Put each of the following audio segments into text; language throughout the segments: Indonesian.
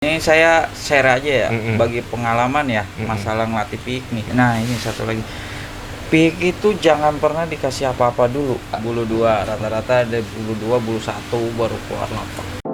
Ini saya share aja ya, Mm-mm. bagi pengalaman ya, Mm-mm. masalah ngelatih piknik. Nah ini satu lagi, pik itu jangan pernah dikasih apa-apa dulu. Bulu dua, rata-rata ada bulu dua, bulu satu baru keluar lapak.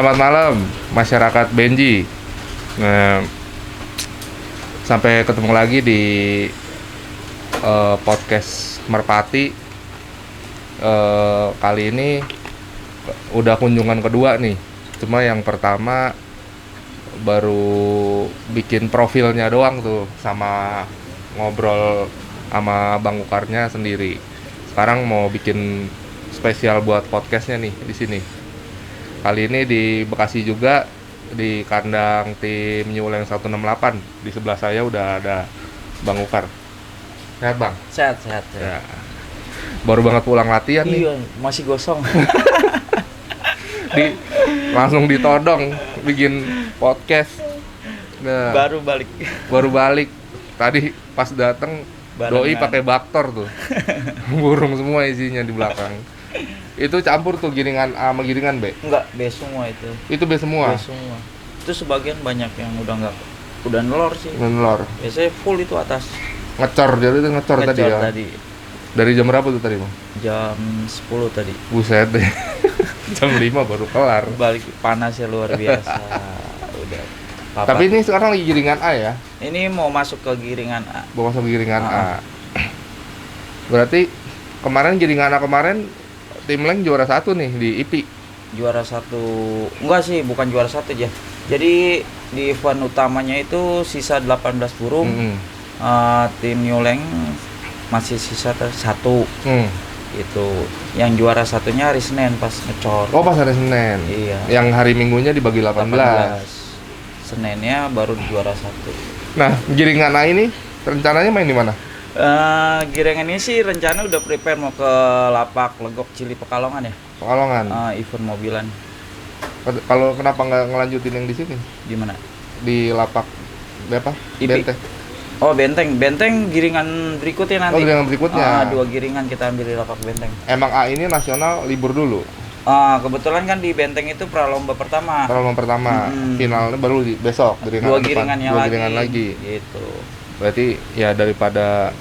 Selamat malam masyarakat Benji. Nah, sampai ketemu lagi di podcast Merpati. Kali ini udah kunjungan kedua nih. Cuma yang pertama baru bikin profilnya doang tuh, sama ngobrol sama Bang Ukarnya sendiri. Sekarang mau bikin spesial buat podcastnya nih di sini. Kali ini di Bekasi juga, di kandang tim Nyuleng 168. Di sebelah saya udah ada Bang Ukar. Sehat Bang? Sehat. Ya. Baru banget pulang latihan nih. Iya, masih gosong. Langsung ditodong bikin podcast. Nah, baru balik. Tadi pas dateng doi pakai baktor tuh. Burung semua isinya di belakang. Itu campur tuh giringan A sama giringan B? Enggak, B semua itu. Itu B semua? B semua. Itu sebagian banyak yang udah nelor sih. Nelor. Biasanya full itu atas. Ngecor tadi ya? Tadi. Dari jam berapa tuh tadi Bang? Jam 10 tadi. Buset deh. Jam 5 baru kelar. Balik panasnya luar biasa. Udah. Papa. Tapi ini sekarang lagi giringan A ya? Ini mau masuk ke giringan A. Mau masuk giringan A. Berarti giringan A kemarin tim Leng juara 1 nih di IPI. Juara 1. Enggak sih, bukan juara 1 aja. Jadi di event utamanya itu sisa 18 burung. Tim Nyuleng masih sisa 1. Itu. Yang juara satunya hari Senin pas ngecor. Oh, pas hari Senin. Iya. Yang hari Minggunya dibagi 18. Seninnya baru juara 1. Nah, giringan A ini rencananya main di mana? Giringan ini sih rencana udah prepare mau ke lapak Legok Cili Pekalongan ya. Pekalongan. Event mobilan. Kalau kenapa nggak ngelanjutin yang di sini? Di mana? Di lapak apa? Benteng. Oh, Benteng giringan berikutnya nanti. Oh, giringan berikutnya. 2 giringan kita ambil di lapak Benteng. Emang A ini nasional libur dulu. Kebetulan kan di Benteng itu pralomba pertama. Finalnya baru besok. 2 giringannya lagi. Gitu. Berarti ya daripada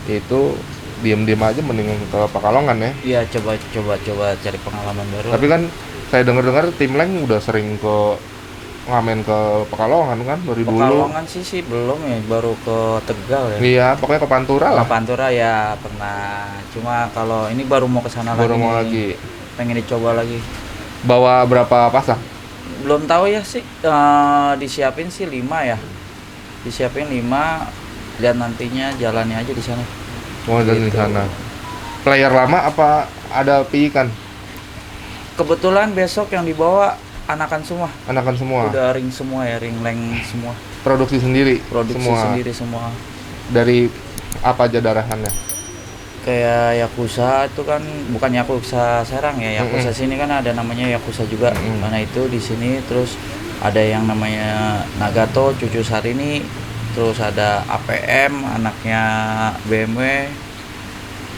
itu diem-diem aja mending ke Pekalongan ya. Iya, coba cari pengalaman baru. Tapi kan saya dengar tim Leng udah sering ngamen ke Pekalongan kan dari dulu. Pekalongan sih belum ya, baru ke Tegal ya. Iya, pokoknya ke Pantura lah. Pantura ya pernah. Cuma kalau ini baru mau ke sana lagi. Baru mau lagi. Pengen dicoba lagi. Bawa berapa pasang? Belum tahu ya sih. Disiapin sih 5 ya. Disiapin 5. Lihat nantinya jalannya aja di sana. Mau jalan di sana. Player lama apa ada piikan? Kebetulan besok yang dibawa anakan semua. Udah ring semua ya, ring Leng semua. Produksi sendiri semua. Dari apa aja darahannya? Kayak Yakuza itu kan bukan Yakuza Serang ya. Yakuza sini kan ada namanya Yakuza juga. Mana itu di sini, terus ada yang namanya Nagato, Cucu Sarini, terus ada APM, anaknya BMW,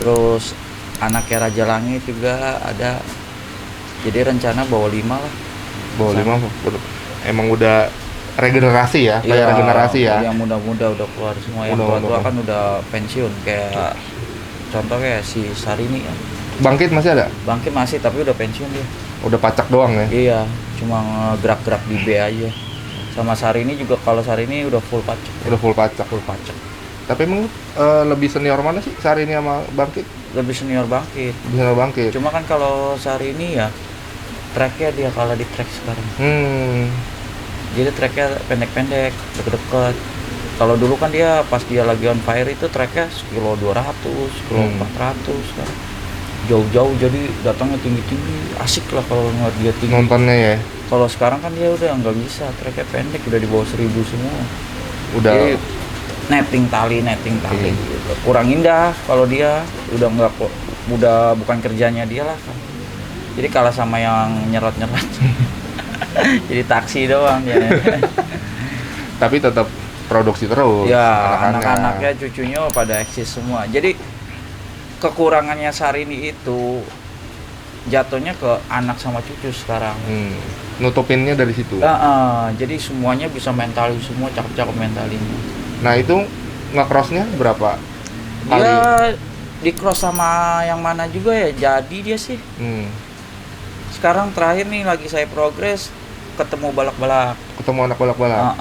terus anaknya Raja Langit juga ada. Jadi rencana bawa 5 lah. Bawa 5 emang udah regenerasi ya, kayak regenerasi ya. Yang muda-muda udah keluar semua, yang tua-tua kan udah pensiun kayak contohnya si Sarini kan. Bangkit masih ada? Bangkit masih, tapi udah pensiun dia. Udah pacak doang ya? Iya, cuma gerak-gerak di B aja. Sama Sarini juga, kalau Sarini udah full pacak. Full pacak. Tapi emang lebih senior mana sih Sarini sama Bangkit? Lebih senior Bangkit. Cuma kan kalau Sarini ya tracknya dia kalah di track sekarang. Jadi tracknya pendek-pendek, deket-deket. Kalau dulu kan dia pas dia lagi on fire itu tracknya sekilo 200, sekilo 400 kan. Jauh-jauh, jadi datangnya tinggi-tinggi, asik lah kalau ngeliat dia tinggi. Nontonnya ya. Kalau sekarang kan dia udah nggak bisa, tracknya pendek, udah di bawah 1000 semua. Udah. Jadi netting tali Iya. gitu. Kurang indah kalau dia udah nggak udah bukan kerjanya dia lah kan. Jadi kalah sama yang nyerot-nyerot. Jadi taksi doang ya. Tapi tetap produksi terus. Ya, anak-anaknya cucunya pada eksis semua. Jadi kekurangannya Sarini itu jatuhnya ke anak sama cucu sekarang. Nutupinnya dari situ. Jadi semuanya bisa mentalin semua, cakep-cakep mentalinnya. Nah itu nge-crossnya berapa kali? Dia di cross sama yang mana juga ya, jadi dia sih. Sekarang terakhir nih lagi saya progres ketemu balak-balak. Ketemu anak balak-balak.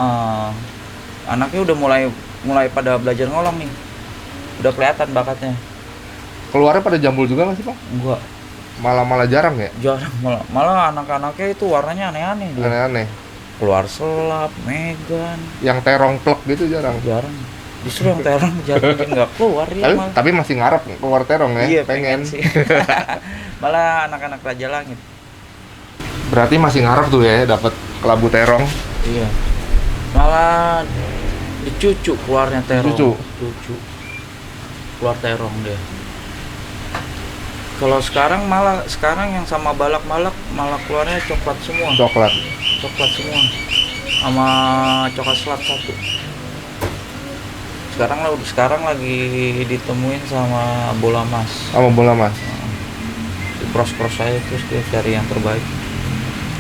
Anaknya udah mulai pada belajar ngolong nih. Udah kelihatan bakatnya. Keluarnya pada jambul juga nggak sih Pak? Enggak, Malah jarang ya? jarang malah anak-anaknya itu warnanya aneh-aneh dia. Aneh-aneh. Keluar selap, megan, Yang terong plek gitu jarang. Justru yang terong jarang nggak keluar ya malah. Tapi masih ngarep keluar terong ya? Iya, pengen sih. Malah anak-anak Raja Langit. Berarti masih ngarep tuh ya dapat kelabu terong. Iya. Malah dicucu keluarnya terong. Cucu. Keluar terong dia. Kalau sekarang yang sama balak-balak malah keluarnya coklat semua. Coklat Semua. Sama coklat selat satu. Sekarang lagi ditemuin sama bola emas. sama bola mas. Di cross saya terus dia cari yang terbaik.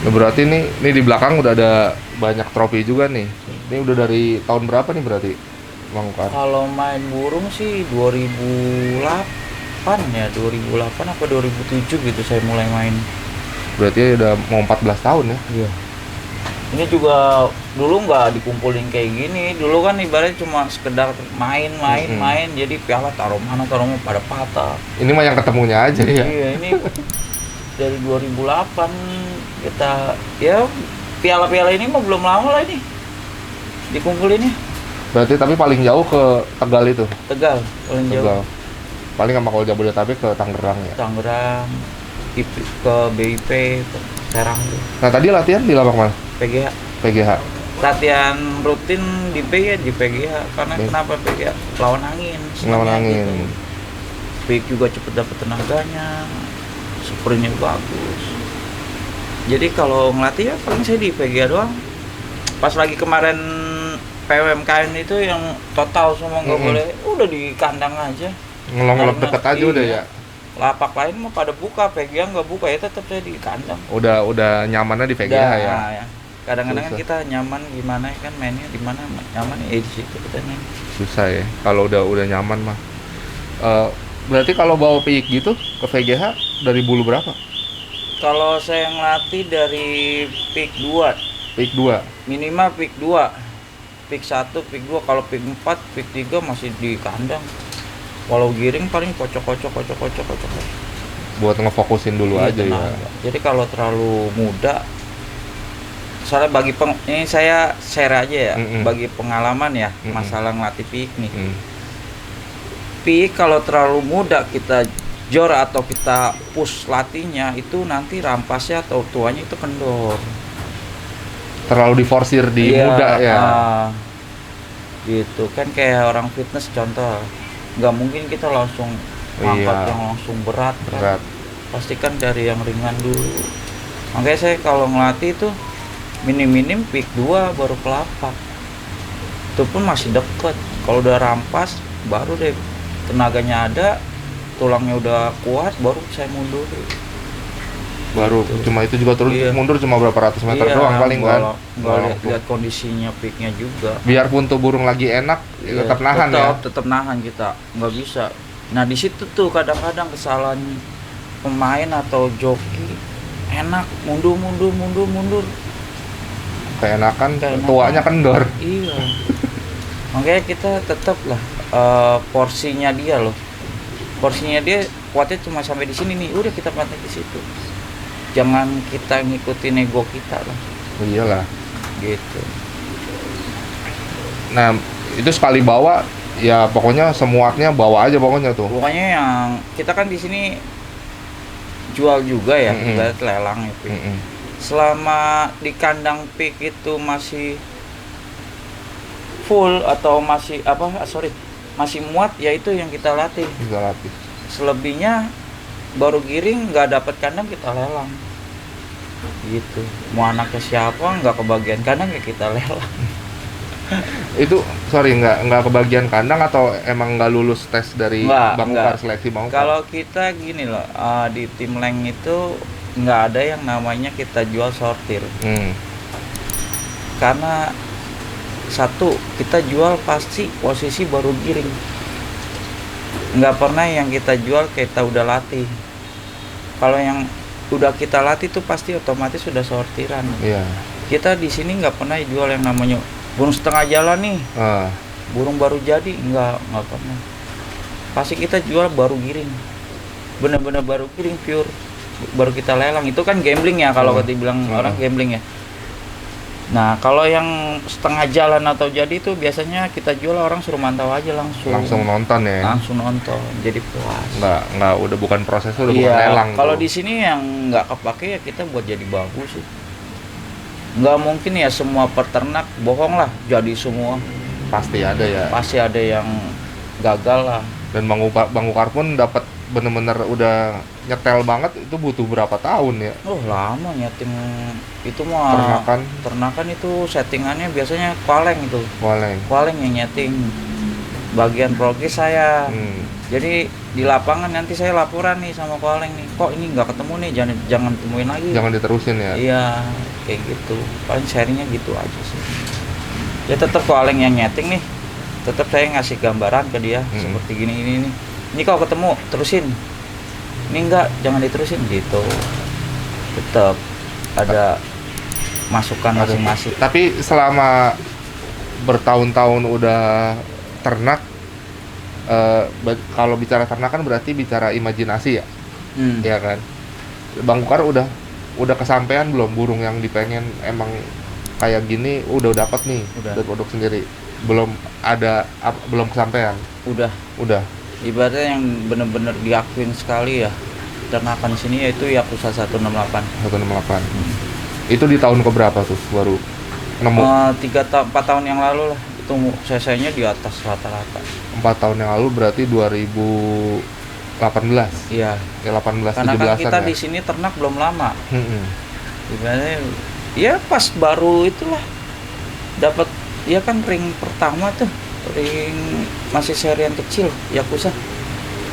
Nah, berarti ini di belakang udah ada banyak trofi juga nih. Ini udah dari tahun berapa nih berarti Bang Ukar? Kalau main burung sih 2008 ya, 2008 apa 2007 gitu saya mulai main. Berarti udah mau 14 tahun ya? Iya. Ini juga dulu nggak dikumpulin kayak gini. Dulu kan ibaratnya cuma sekedar main. Jadi piala taruh mana pada patah. Ini mah yang ketemunya aja ya? Iya, ini dari 2008 kita ya piala-piala ini mah belum lama lah ini dikumpulinnya. Berarti tapi paling jauh ke Tegal itu? Tegal paling jauh. Tegal. Paling sama kalau Jabodetabek ke Tangerang ya? Tangerang, ke BIP, ke Serang tuh. Nah tadi latihan di lapak mana? PGH. Latihan rutin di PGH karena kenapa PGH? Lawan angin. Gitu. PIK juga cepet dapet tenaganya, sprintnya bagus. Jadi kalau ngelatih ya paling saya di PGH doang. Pas lagi kemarin PWMKN itu yang total semua nggak boleh, udah di kandang aja. Ngelong-ngelong deket aja udah ya? Lapak lain mah pada buka, PGH nggak buka ya tetap saya di kandang. Udah nyamannya di PGH ya? Ya. Kadang-kadang kan kita nyaman gimana kan mainnya di mana nyaman ya di situ kita main. Susah ya kalau udah nyaman mah. Berarti kalau bawa PIK gitu ke VGH dari bulu berapa? Kalau saya ngelatih dari PIK 2. PIK 2. Minimal PIK 2. PIK 1, PIK 2, kalau PIK 4, PIK 3 masih di kandang. Walau giring paling kocok. Buat ngefokusin dulu aja tenaga. ya. Jadi kalau terlalu muda, soalnya ini saya share aja ya, bagi pengalaman ya, masalah ngelatih PIK nih. PIK kalau terlalu muda kita jor atau kita push latihnya itu nanti rampasnya atau tuanya itu kendor. Terlalu diforsir di muda ya. Gitu kan kayak orang fitness contoh. Nggak mungkin kita langsung angkat yang langsung berat. Kan? Pastikan dari yang ringan dulu. Makanya saya kalau ngelatih itu minim PIK 2 baru ke lapak. Itu pun masih deket. Kalau udah rampas baru deh tenaganya ada, tulangnya udah kuat, baru saya mundur. Baru gitu. Cuma itu juga turun mundur cuma berapa ratus meter doang paling kan. Nggak lihat kondisinya PIK-nya juga. Biarpun tuh burung lagi enak, tetap nahan ya. Tetap nahan kita, nggak bisa. Nah di situ tuh kadang-kadang kesalahan pemain atau joki, enak mundur. Keenakan. Tuanya kendor. Iya. Makanya kita tetap lah porsinya dia loh. Porsinya dia kuatnya cuma sampai di sini nih, udah kita pakai di situ. Jangan kita ngikutin ego kita lah. Iyalah. Gitu. Nah, itu sekali bawa ya pokoknya semuanya bawa aja pokoknya tuh. Pokoknya yang kita kan di sini jual juga ya, ibarat lelang itu. Selama di kandang PIK itu masih full atau masih masih muat, ya itu yang kita latih. Bisa latih. Selebihnya baru giring nggak dapat kandang kita lelang gitu. Mau anaknya siapa nggak kebagian kandang ya kita lelang. Itu nggak kebagian kandang atau emang nggak lulus tes dari Bangukar, seleksi Bangukar? Kalau kita gini loh, di tim Leng itu nggak ada yang namanya kita jual sortir. Karena satu, kita jual pasti posisi baru giring, nggak pernah yang kita jual kita udah latih. Kalau yang udah kita latih tuh pasti otomatis sudah sortiran. Kita di sini nggak pernah jual yang namanya burung setengah jalan nih, burung baru jadi, nggak pernah. Pasti kita jual baru giring, bener-bener baru giring pure, baru kita lelang. Itu kan gambling ya, kalau dibilang orang gambling ya. Nah kalau yang setengah jalan atau jadi itu biasanya kita jual, orang suruh mantau aja langsung nonton ya, langsung nonton, jadi puas. Nggak udah bukan proses, udah bukan lelang. Kalau di sini yang nggak kepake ya kita buat jadi bagus sih. Nggak mungkin ya semua peternak, bohong lah jadi semua. Pasti ada ya. Pasti ada yang gagal lah. Dan Bangukar pun dapat bener-bener udah nyetel banget, itu butuh berapa tahun ya? Oh lama nyeting itu mah. Ternakan itu settingannya biasanya Kualeng itu. Kualeng yang nyeting. Bagian progres saya. Jadi di lapangan nanti saya laporan nih sama Kualeng nih, kok ini nggak ketemu nih, jangan temuin lagi. Jangan diterusin ya? Iya, kayak gitu. Paling sharingnya gitu aja sih. Ya tetap Kualeng yang nyeting nih, tetap saya ngasih gambaran ke dia seperti gini nih. Ini kalau ketemu terusin, ini enggak, jangan diterusin gitu. Tetap ada masukan masing-masing. Tapi selama bertahun-tahun udah ternak, kalau bicara ternak kan berarti bicara imajinasi ya, ya kan. Bangukar udah kesampaian belum burung yang dipengen emang kayak gini, udah dapat nih dari produk sendiri? Belum kesampaian? Udah. Ibaratnya yang benar-benar diakuin sekali ya ternakan sini yaitu Yakuza 168. Itu di tahun keberapa tuh baru nemu? 4 tahun yang lalu lah. Itu CC-nya di atas rata-rata. 4 tahun yang lalu berarti 2018. Iya. Ya 18 karena 17-an kan kita ya? di sini ternak belum lama. Ibaratnya ya pas baru itulah dapat, ya kan ring pertama tuh, ring masih serian kecil Yakuza.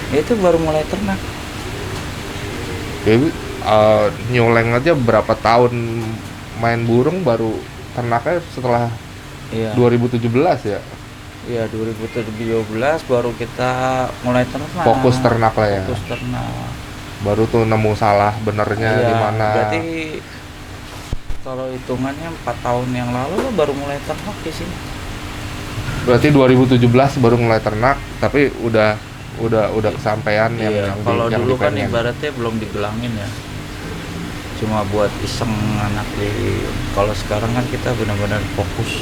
Itu baru mulai ternak. Jadi nyoleng aja berapa tahun main burung baru ternaknya setelah 2017 ya? Iya 2017 baru kita mulai ternak. Fokus ternak lah ya? Fokus ternak. Baru tuh nemu salah benernya di mana. Berarti kalau hitungannya 4 tahun yang lalu baru mulai ternak di sini. Berarti 2017 baru mulai ternak, tapi udah kesampaian yang kalau dulu kan dipengen. Ibaratnya belum digelangin ya, cuma buat iseng anak di. Kalau sekarang kan kita benar-benar fokus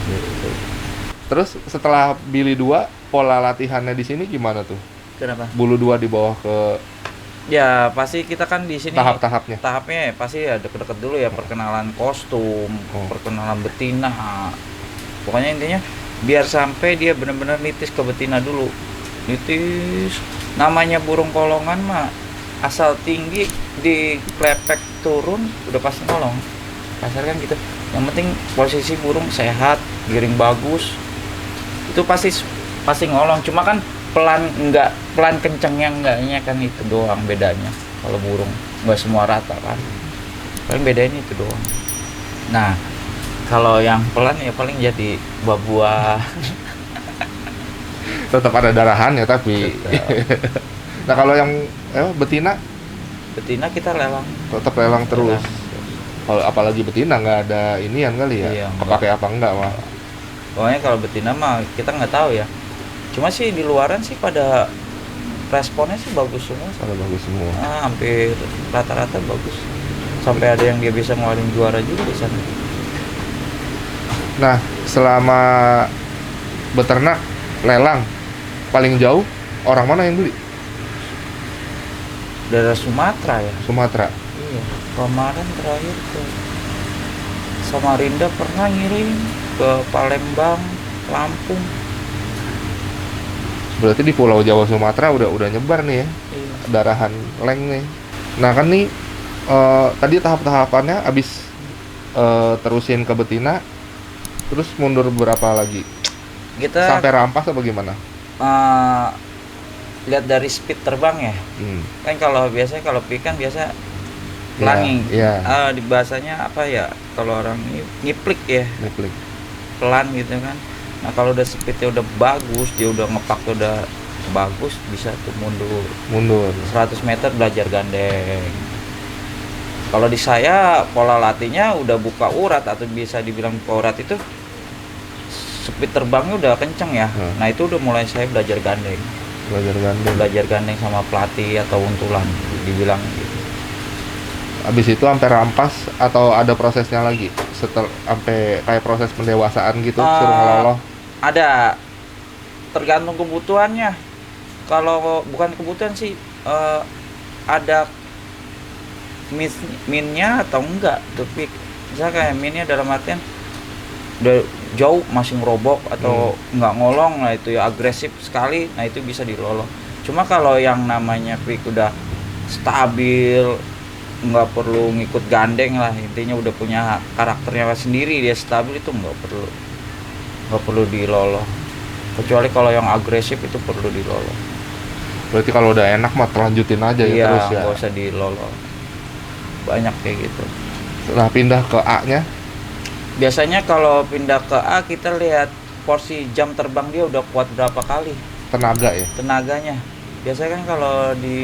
gitu. Terus setelah Billy 2, pola latihannya di sini gimana tuh? Kenapa? Bulu 2 di bawah ke. Ya pasti kita kan di sini tahapnya pasti ya deket-deket dulu ya, perkenalan kostum, perkenalan betina. Pokoknya intinya biar sampai dia benar-benar nitis ke betina dulu. Nitis. Namanya burung kolongan mah asal tinggi di klepek turun udah pasti nolong. Kasar kan gitu. Yang penting posisi burung sehat, giring bagus. Itu pasti ngolong. Cuma kan pelan kencengnya enggaknya kan itu doang bedanya. Kalau burung nggak semua rata kan. Paling bedanya itu doang. Nah, kalau yang pelan ya paling jadi buah-buah. Tetap ada darahan ya tapi. Nah kalau yang betina kita lelang. Tetap lelang terus. Kalau apalagi betina nggak ada inian kali ya. Iya, kepake apa enggak mah. Pokoknya kalau betina mah kita nggak tahu ya. Cuma sih di luaran sih pada responnya sih bagus semua. Bagus semua. Hampir rata-rata bagus. Sampai ada yang dia bisa ngeluarin juara juga di sana. Nah, selama beternak lelang paling jauh orang mana yang beli? Dari Sumatera ya. Sumatera. Iya. Kemarin terakhir ke Samarinda pernah ngirim ke Palembang, Lampung. Berarti di Pulau Jawa Sumatera udah nyebar nih ya, Iya. darahan leng nih. Nah kan nih tadi tahap-tahapannya abis terusin ke betina, terus mundur berapa lagi? Kita Sampai rampas apa gimana? lihat dari speed terbang ya. Kan kalau biasanya kalau pik kan biasa pelanging. Iya. Di bahasanya apa ya? Kalau orang ini ngiplik ya, Ngeplik. pelan gitu kan. Nah kalau udah speednya udah bagus, dia udah ngepak udah bagus, bisa tuh mundur 100 meter belajar gandeng. Kalau di saya pola latihnya udah buka urat atau bisa dibilang buka urat itu speed terbangnya udah kenceng ya. Nah itu udah mulai saya belajar gandeng sama pelatih atau untulan dibilang gitu. Abis itu sampai rampas atau ada prosesnya lagi? Setelah sampai kayak proses pendewasaan gitu, suruh ngeloloh? Ada, tergantung kebutuhannya. Kalau bukan kebutuhan sih, ada minnya atau enggak. Tapi misalnya kayak minnya dalam artian udah jauh masih ngerobok atau nggak ngolong, nah itu ya agresif sekali, nah itu bisa diloloh. Cuma kalau yang namanya pik udah stabil, nggak perlu ngikut gandeng lah, intinya udah punya karakternya sendiri, dia stabil, itu nggak perlu diloloh. Kecuali kalau yang agresif itu perlu diloloh. Berarti kalau udah enak mah lanjutin aja ya terus ya. Nggak usah diloloh. Banyak kayak gitu. Nah pindah ke A-nya? Biasanya kalau pindah ke A kita lihat porsi jam terbang dia udah kuat berapa kali. Tenaga ya? Tenaganya. Biasanya kan kalau di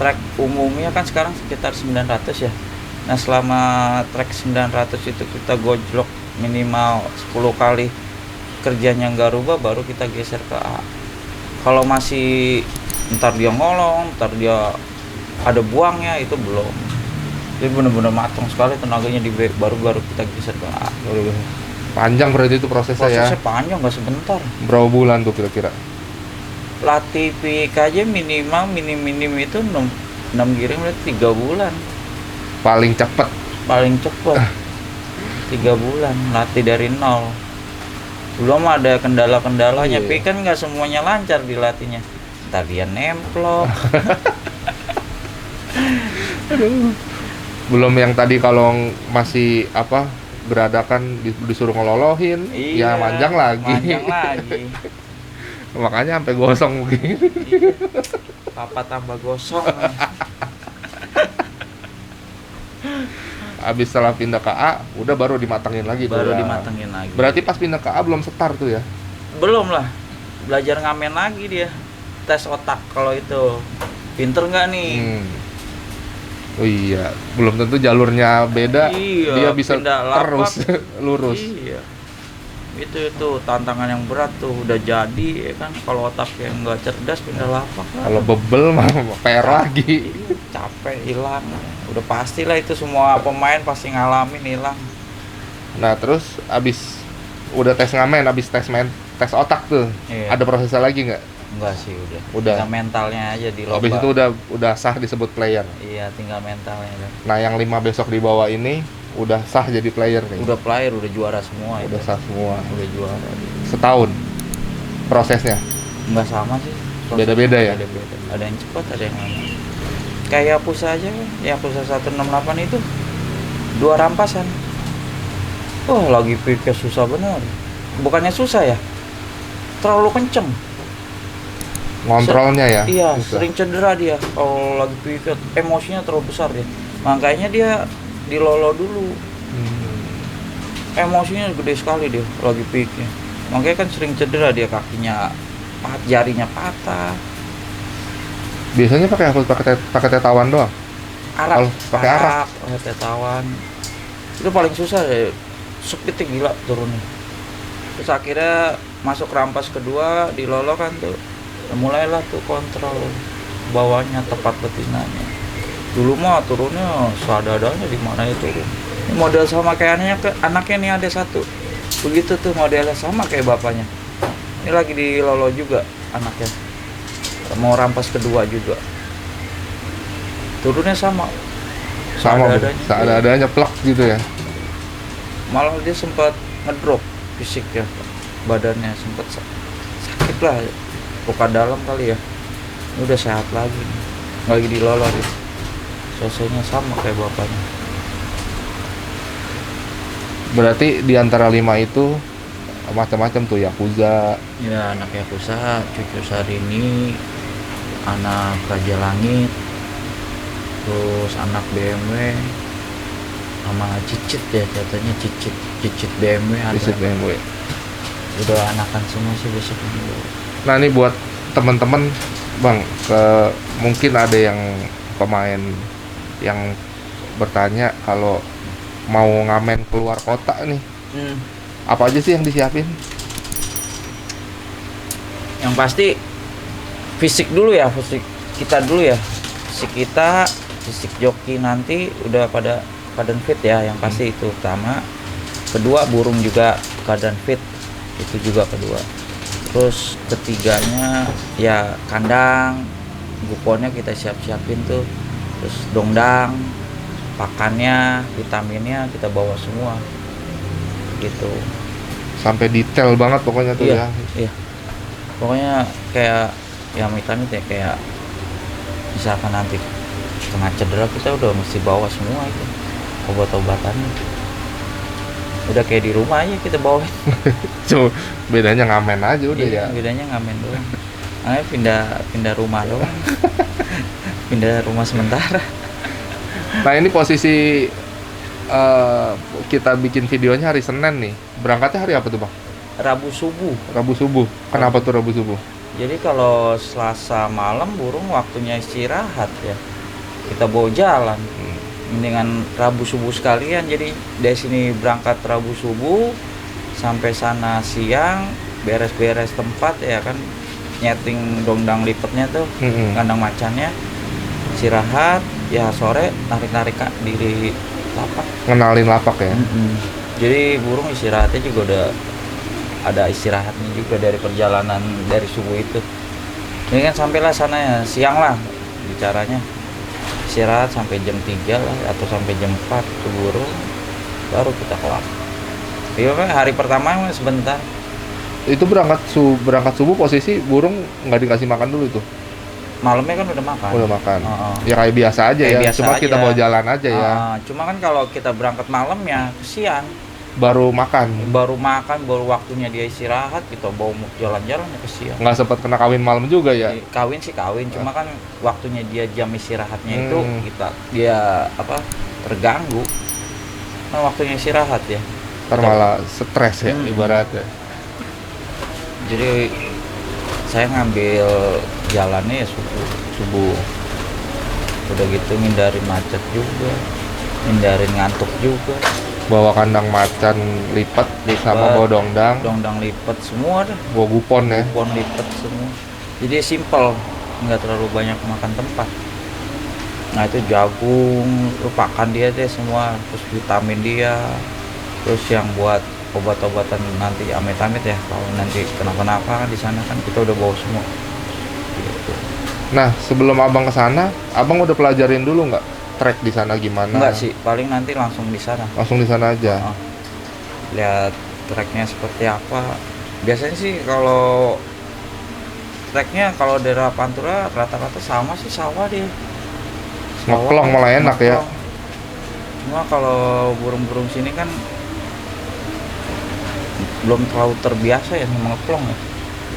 trek umumnya kan sekarang sekitar 900 ya. Nah selama trek 900 itu kita gojlok minimal 10 kali, kerjanya nggak rubah, baru kita geser ke A. Kalau masih ntar dia ngolong, ntar dia ada buangnya, itu belum. Jadi benar-benar matang sekali tenaganya di B, baru kita geser ke A. Panjang berarti itu prosesnya ya? Prosesnya panjang, nggak sebentar. Berapa bulan tuh kira-kira? Latih pik aja minimal minim itu 6 giring berarti 3 bulan. Paling cepet? Paling cepet 3 bulan, latih dari nol. Belum ada kendala-kendalanya, pik kan nggak semuanya lancar dilatihnya. Ntar dia nemplok. Belum yang tadi kalau masih beradakan disuruh ngelolohin, ya manjang lagi. Makanya sampai gosong mungkin. Papa tambah gosong. Habis setelah pindah ke A, udah baru dimatengin lagi. Dimatengin lagi. Berarti pas pindah ke A belum setar tuh ya? Belum lah. Belajar ngamen lagi dia. Tes otak kalau itu. Pinter nggak nih? Oh iya, belum tentu jalurnya beda, dia bisa terus lurus. Iya. Itu tantangan yang berat tuh, udah jadi ya kan, kalau otak yang nggak cerdas pindah lapak kan. Kalau bebel mah PR lagi. Capek, hilang. Udah pastilah itu, semua pemain pasti ngalamin hilang. Nah, terus abis udah tes ngamen, abis tes otak tuh, ada prosesnya lagi nggak? Enggak sih, udah. Tinggal mentalnya aja di lomba. Habis itu udah sah disebut player. Iya, tinggal mentalnya. Nah, yang 5 besok di bawah ini udah sah jadi player nih. Udah player, udah juara semua. Udah sah semua. Udah juara. Setahun prosesnya? Enggak sama sih. Beda-beda ya? Beda-beda. Ada yang cepat, ada yang lama. Kayak Pusa aja, ya Pusa 168 itu 2 rampasan. Lagi pikir susah bener. Bukannya susah ya, terlalu kenceng. Ngontrolnya ya? Iya, sering cedera dia kalau lagi pivot, emosinya terlalu besar dia. Makanya dia dilolo dulu. Emosinya gede sekali dia lagi pikir. Makanya kan sering cedera dia, kakinya jarinya patah. Biasanya pakai tetawan doang? Arak. Pakai arak. Tetawan. Itu paling susah ya. Speednya gila turunnya. Terus akhirnya masuk rampas kedua, dilolo kan tuh. Mulailah tuh kontrol bawahnya, tepat betinanya. Dulu mah turunnya seadanya di mana itu turun. Ini model sama kayak anaknya nih, ada satu. Begitu tuh modelnya sama kayak bapaknya. Ini lagi dilolo juga anaknya. Mau rampas kedua juga. Turunnya sama. Seadanya plek gitu ya. malah dia sempat ngedrop fisik ya, badannya sempat sakit lah, luka dalam kali ya. Ini udah sehat lagi nih. Lagi dilolor ya. Selesainya sama kayak bapaknya. Berarti di antara 5 itu macam-macam tuh, Yakuza. Ya, anak Yakuza, cucu Sarini, anak Raja Langit, terus anak BMW, sama Cicit ya, katanya Cicit BMW ada. Cicit BMW. Udah anakan semua sih besok ini. Nah ini buat teman-teman Bang, mungkin ada yang pemain yang bertanya kalau mau ngamen keluar kota nih, apa aja sih yang disiapin? Yang pasti fisik dulu ya, fisik kita dulu ya, fisik joki nanti udah pada keadaan fit ya, yang pasti itu utama. Kedua, burung juga keadaan fit, itu juga kedua. Terus ketiganya ya kandang, guponnya kita siapin tuh, terus dongdang, pakannya, vitaminnya kita bawa semua gitu. Sampai detail banget pokoknya tuh Iya, ya. iya. Pokoknya kayak ya vitamin ya, kayak misalkan nanti kena cedera kita udah mesti bawa semua itu obat-obatannya. Udah kayak di rumah aja kita bawa. Cuma bedanya ngamen aja udah Iya, ya. bedanya ngamen doang. Pindah rumah doang. Pindah rumah sementara. Nah ini posisi kita bikin videonya hari Senin nih. Berangkatnya hari apa tuh Bang? Rabu subuh. Rabu subuh. Kenapa tuh Rabu subuh? Jadi kalau Selasa malam burung waktunya istirahat ya. Kita bawa jalan. Mendingan Rabu subuh sekalian. Jadi dari sini berangkat Rabu subuh sampai sana siang, beres-beres tempat ya kan, nyeting dongdang lipetnya tuh, kandang macannya, istirahat ya, sore narik-narik diri lapak. Ngenalin lapak ya. Jadi burung istirahatnya juga udah ada istirahatnya juga dari perjalanan dari subuh itu. Ini kan sampailah sana ya siang lah bicaranya, istirahat sampai jam 3 lah atau sampai jam 4 ke burung, baru kita kelar. Iya kan hari pertama sebentar. Itu berangkat subuh posisi burung nggak dikasih makan dulu tuh. Malamnya kan udah makan. Udah makan. Ya kayak biasa aja kayak ya. biasa Cuma aja. kita mau jalan aja ya. Cuma kan kalau kita berangkat malam ya kesian. Baru makan. Baru waktunya dia istirahat, kita bawa jalan-jalan ya kesian. Nggak sempat kena kawin malam juga ya. Kawin sih kawin, cuma kan waktunya dia jam istirahatnya itu dia terganggu. Nah waktunya istirahat ya. Ntar malah stres ya ibaratnya. Jadi saya ngambil jalannya ya subuh. Udah gitu ngindarin macet juga, ngindarin ngantuk juga. Bawa kandang macan lipat sama bawa dongdang lipat semua dah. bawa gupon ya. Gupon lipat semua. Jadi simple, nggak terlalu banyak makan tempat. Nah itu jagung, pakan dia deh semua, terus vitamin dia, terus yang buat obat-obatan nanti amit-amit ya, kalau nanti kenapa-napa di sana kan kita udah bawa semua. Gitu. Nah sebelum abang kesana, abang udah pelajarin dulu nggak trek di sana gimana? Enggak sih, paling nanti langsung di sana. Langsung di sana aja. Lihat treknya seperti apa. Biasanya sih kalau treknya kalau daerah Pantura rata-rata sama sih, sawah dia. Ngeplong malah enak ya. Cuma kalau burung-burung sini kan belum terlalu terbiasa ya sama ngeplong ya.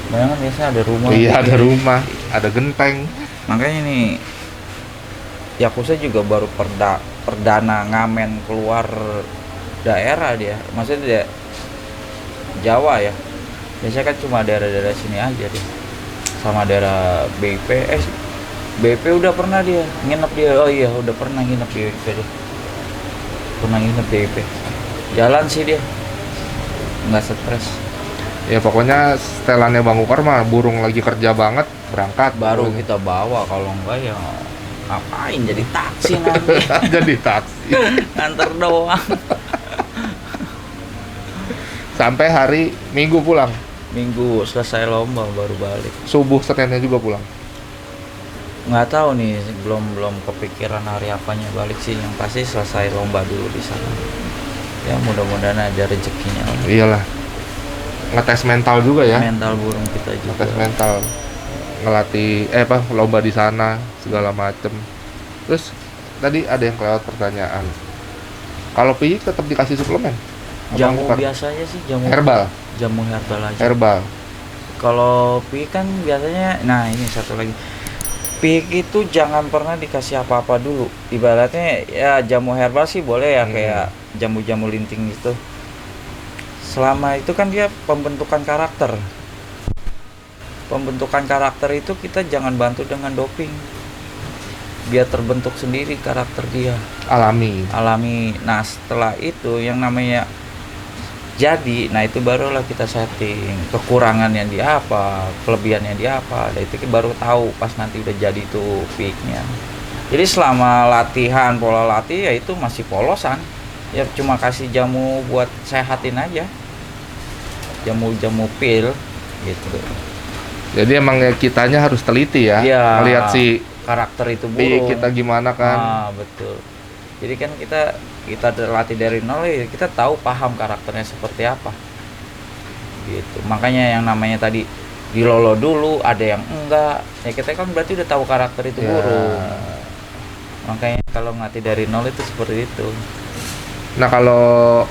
Bayangkan biasanya ada rumah. Iya ada rumah, ada genteng. Makanya nih Yakuza juga baru perdana ngamen keluar daerah dia. Maksudnya dia Jawa ya. Biasanya kan cuma daerah-daerah sini aja deh. Sama daerah BIP. BIP udah pernah dia nginep dia. Oh iya, udah pernah nginep di BIP deh. Pernah nginep di BIP. Jalan sih dia. Nggak stres. Ya pokoknya setelannya Bang Ukar mah burung lagi kerja banget berangkat Baru kita bawa, kalau enggak ya ngapain jadi taksi nanti. jadi taksi. Nganter doang. Sampai hari Minggu pulang. Minggu selesai lomba baru balik. Subuh Seninnya juga pulang. Nggak tahu nih, belum kepikiran hari apanya balik sih. Yang pasti selesai lomba dulu di sana. Ya mudah-mudahan ada rezekinya lah. Iyalah, ngetes mental juga ya. Mental burung kita juga. Ngetes mental, ngelatih lomba di sana segala macem. Terus tadi ada yang kelewat pertanyaan, kalau piyik tetap dikasih suplemen? Jamu biasanya sih jamu herbal. Jamu herbal aja. Herbal. Kalau piyik kan biasanya, nah ini satu lagi, piyik itu jangan pernah dikasih apa-apa dulu. Ibaratnya ya jamu herbal sih boleh ya, kayak jamu-jamu linting gitu. Selama itu kan dia pembentukan karakter. Pembentukan karakter itu kita jangan bantu dengan doping. Biar terbentuk sendiri karakter dia. Alami. Nah setelah itu yang namanya jadi, nah itu barulah kita setting kekurangannya dia apa, kelebihannya dia apa. Dan itu baru tahu pas nanti udah jadi tuh peaknya. Jadi selama latihan, pola latih ya itu masih polosan. Ya cuma kasih jamu buat sehatin aja. Jamu-jamu pil gitu. Jadi emang ya kitanya harus teliti ya, Iya, melihat si karakter itu peak burung. kita gimana kan. Betul. Jadi kan kita latih dari nol ya, kita tahu paham karakternya seperti apa. Gitu. Makanya yang namanya tadi dilolo dulu, ada yang enggak. Ya kita kan berarti udah tahu karakter itu burung. Makanya kalau ngelatih dari nol itu seperti itu. Nah, kalau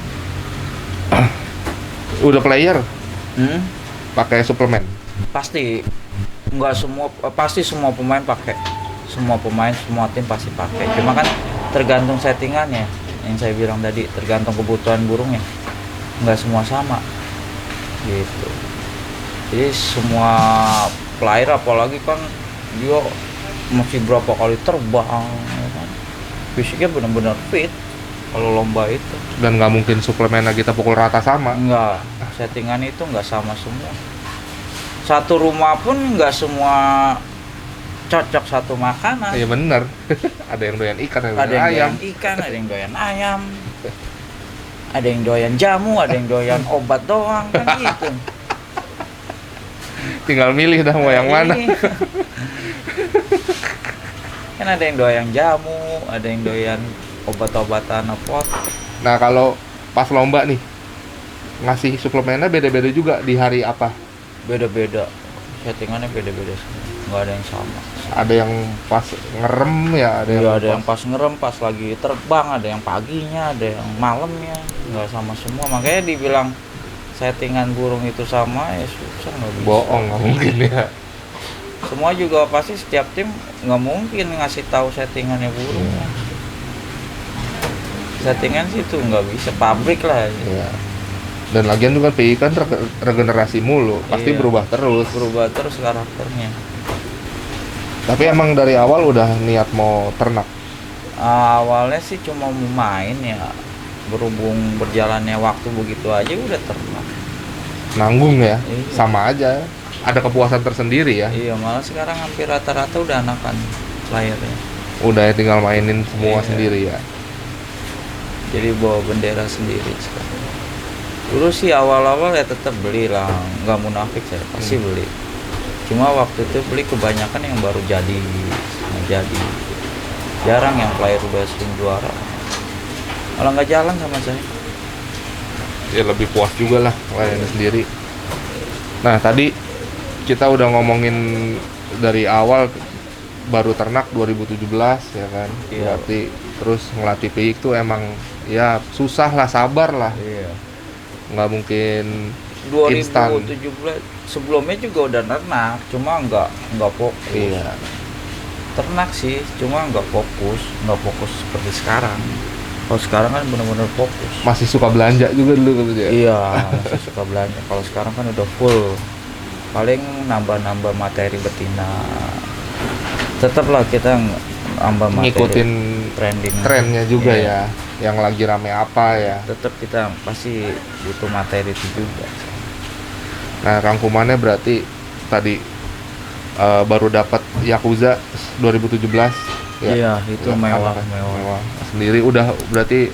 udah player pakai suplemen? Pasti. Enggak semua, pasti semua pemain pakai. Semua pemain, semua tim pasti pakai. Cuma kan tergantung settingannya. Yang saya bilang tadi, tergantung kebutuhan burungnya. Enggak semua sama. Gitu. Jadi semua player apalagi kan dia masih berapa kali terbang, ya kan? Fisiknya benar-benar fit kalau lomba itu. Dan nggak mungkin suplemennya kita pukul rata sama. Enggak, settingan itu enggak sama semua. Satu rumah pun enggak semua cocok satu makanan. Iya bener. Ada yang doyan ikan, ada Ada yang yang ayam. doyan ikan, ada yang doyan ayam, ada yang doyan jamu, ada yang doyan obat doang, kan gitu. Tinggal milih dah mau yang mana. Kan ada yang doyan jamu, ada yang doyan obat-obatan apa. Nah, kalau pas lomba nih ngasih suplemennya beda-beda juga di hari apa? Beda-beda, settingannya beda-beda semua, nggak ada yang sama. Ada yang pas ngerem ya, ada yang Ada yang pas ngerem, pas lagi terbang, ada yang paginya, ada yang malamnya, nggak sama semua. Makanya dibilang settingan burung itu sama ya susah, nggak bisa. bohong, nggak mungkin ya. Semua juga pasti setiap tim nggak mungkin ngasih tahu settingannya burung. Settingan sih itu nggak bisa, pabrik lah. Iya. Dan lagian juga PI kan regenerasi mulu, pasti Iya. berubah terus. Berubah terus karakternya. Tapi emang dari awal udah niat mau ternak. Awalnya sih cuma mau main ya, berhubung berjalannya waktu begitu aja udah ternak. Nanggung ya, Iya. sama aja. Ada kepuasan tersendiri ya. Iya, malah sekarang hampir rata-rata udah anakan layarnya. Udah ya tinggal mainin semua Iya. sendiri ya. Jadi bawa bendera sendiri sekarang. Dulu sih awal-awal ya tetap beli lah, nggak munafik saya pasti beli. Cuma waktu itu beli kebanyakan yang baru jadi, nggak jadi. Jarang yang player udah sering juara. Malah nggak jalan sama saya. Ya lebih puas juga lah layanin sendiri. Nah, tadi kita udah ngomongin dari awal baru ternak 2017 ya kan. Iya. Berarti terus ngelatih piik tuh emang ya susah lah, sabar lah. Iya. Nggak mungkin instan. 2017 sebelumnya juga udah ternak, cuma nggak fokus. Iya. Ternak sih, cuma nggak fokus seperti sekarang. Kalau sekarang kan benar-benar fokus. Masih suka belanja juga dulu gitu ya. Iya, masih suka belanja. Kalau sekarang kan udah full. Paling nambah-nambah materi betina. Tetaplah kita nambah materi. Ngikutin trending. trennya juga Iya. ya. Yang lagi rame apa ya. Tetap kita pasti butuh materi itu juga. Nah, rangkumannya berarti tadi baru dapat Yakuza 2017 ya. Iya, itu Ya, mewah. mewah. Sendiri udah berarti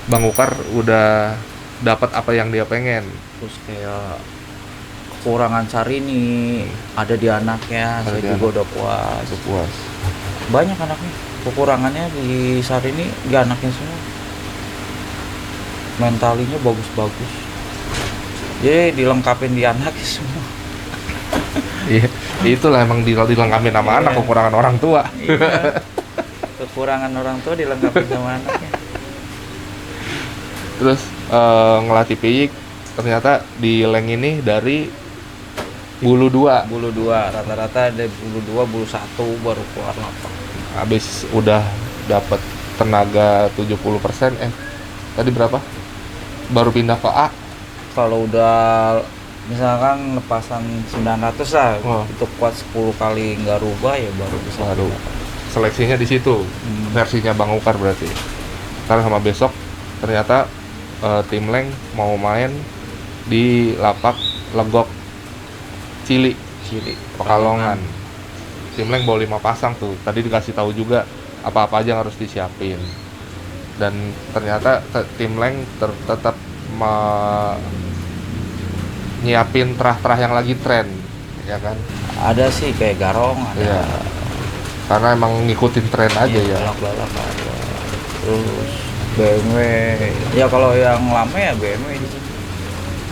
Bang Ukar udah dapat apa yang dia pengen. Terus kayak kekurangan Sarini ada di anaknya, Ada saya di juga udah puas. Cukup puas. Banyak anaknya, kekurangannya di Sarini di anaknya semua. mentalinya bagus-bagus. Jadi dilengkapin di anak semua. Iya, itulah emang dilengkapi sama anak, kekurangan orang tua. Iya. Kekurangan orang tua dilengkapi sama anaknya. Terus ngelatih piyik, ternyata di leng ini dari bulu 2. Bulu 2, rata-rata ada bulu 2, bulu 1 baru keluar lapak. Habis udah dapat tenaga 70%, tadi berapa? Baru pindah ke A. Kalau udah misalkan lepasan 900 lah, Wah. itu kuat 10 kali nggak rubah ya baru bisa. Baru seleksinya di situ. Versinya Bang Ukar berarti. Karena sama besok ternyata tim Leng mau main di lapak Legok Cili Pekalongan. Tim Leng bawa 5 pasang tuh. Tadi dikasih tahu juga apa-apa aja yang harus disiapin. Dan ternyata tim Leng tetap nyiapin terah-terah yang lagi tren, ya kan? Ada sih kayak garong, ada. Iya. Karena emang ngikutin tren aja ya. Balap-balap ada. Terus BMW. Ya kalau yang lama ya BMW di sini.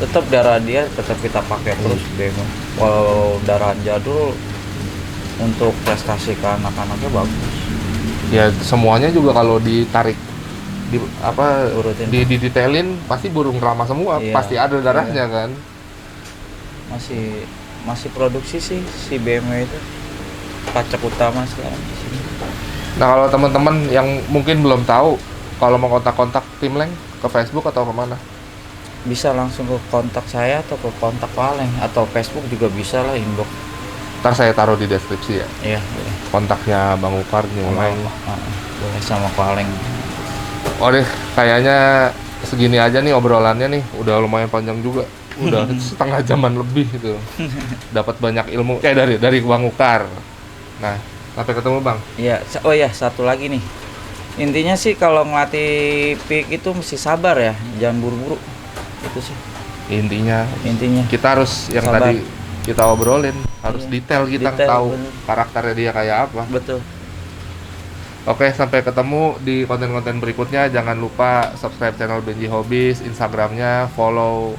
Tetap darah dia tetap kita pakai terus BMW. Kalau darahan jadul untuk prestasi ke anak-anaknya bagus. Ya semuanya juga kalau ditarik Urutin. didetailin pasti burung lama semua, Iya. pasti ada darahnya kan. Masih produksi sih si BMW itu. Pacak utama sekarang di sini. Nah kalau teman-teman yang mungkin belum tahu, kalau mau kontak-kontak tim Leng ke Facebook atau kemana? Bisa langsung ke kontak saya atau ke kontak Paleng atau Facebook juga bisa lah, inbox. Ntar saya taruh di deskripsi ya. Iya, boleh. Kontaknya Bang Ukar, New Leng. Boleh sama Paleng. Oh deh, kayaknya segini aja nih obrolannya nih. Udah lumayan panjang juga. Udah setengah jaman lebih gitu. Dapat banyak ilmu dari Bang Ukar. Nah, sampai ketemu Bang. Iya, oh ya, satu lagi nih. Intinya sih kalau ngelatih pik itu mesti sabar ya, jangan buru-buru. Itu sih Intinya intinya. kita harus yang Sabar. tadi kita obrolin, harus Iya. detail kita Detail, tahu bener. karakternya dia kayak apa. Betul. Oke, sampai ketemu di konten-konten berikutnya. Jangan lupa subscribe channel Benji Hobbies, Instagramnya, follow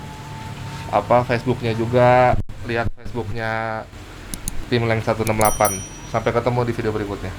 Facebooknya juga, lihat Facebooknya Tim Leng 168. Sampai ketemu di video berikutnya.